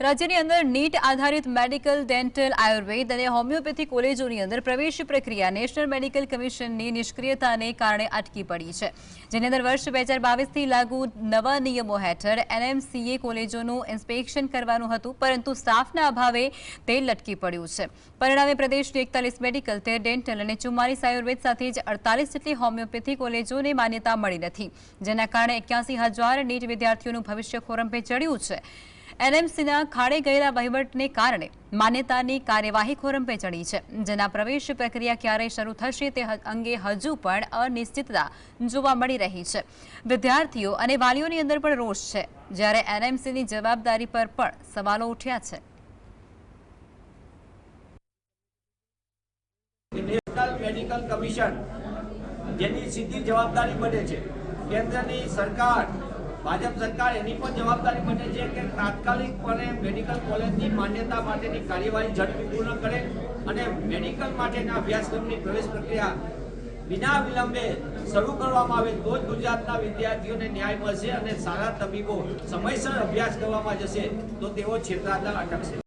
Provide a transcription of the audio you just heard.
રાજ્યની અંદર નીટ આધારિત મેડિકલ, ડેન્ટલ, આયુર્વેદ અને હોમિયોપેથી કોલેજોની અંદર પ્રવેશ પ્રક્રિયા નેશનલ મેડિકલ કમિશનની નિષ્ક્રિયતાને કારણે અટકી પડી છે, જેની અંદર વર્ષ 2022થી લાગુ નવા નિયમો હેઠળ એનએમસીએ કોલેજોનું ઇન્સ્પેક્શન કરવાનું હતું, પરંતુ સ્ટાફના અભાવે તે લટકી પડ્યું છે। પરિણામે પ્રદેશની 41 મેડિકલ, ડેન્ટલ અને 44 આયુર્વેદ સાથે જ 48 જેટલી હોમિયોપેથી કોલેજોને માન્યતા મળી નથી, જેના કારણે 81,000 નીટ વિદ્યાર્થીઓનું ભવિષ્ય ખોરંભે ચડ્યું છે। એનએમસીના ખાડે ગયેલા વહીવટને કારણે માન્યતાની કાર્યવાહી ખોરંભે ચડી છે, જેના પ્રવેશ પ્રક્રિયા ક્યારે શરૂ થશે તે અંગે હજુ પણ અનિશ્ચિતતા જોવા મળી રહી છે। વિદ્યાર્થીઓ અને વાલીઓની અંદર પણ રોષ છે, જ્યારે એનએમસીની જવાબદારી પર પણ સવાલો ઉઠ્યા છે। નેશનલ મેડિકલ કમિશન જેની સીધી જવાબદારી બને છે, કેન્દ્રની સરકાર ભાજપ સરકાર એની પણ જવાબદારી બને છે કે તાત્કાલિકપણે મેડિકલ કોલેજની માન્યતા માટેની કાર્યવાહી ઝડપી પૂર્ણ કરે અને મેડિકલ માટેના અભ્યાસક્રમની પ્રવેશ પ્રક્રિયા વિના વિલંબે શરૂ કરવામાં આવે, તો જ ગુજરાતના વિદ્યાર્થીઓને ન્યાય મળશે અને સારા તબીબો સમયસર અભ્યાસ કરવામાં જશે, તો તેઓ છેતરાતા અટકશે।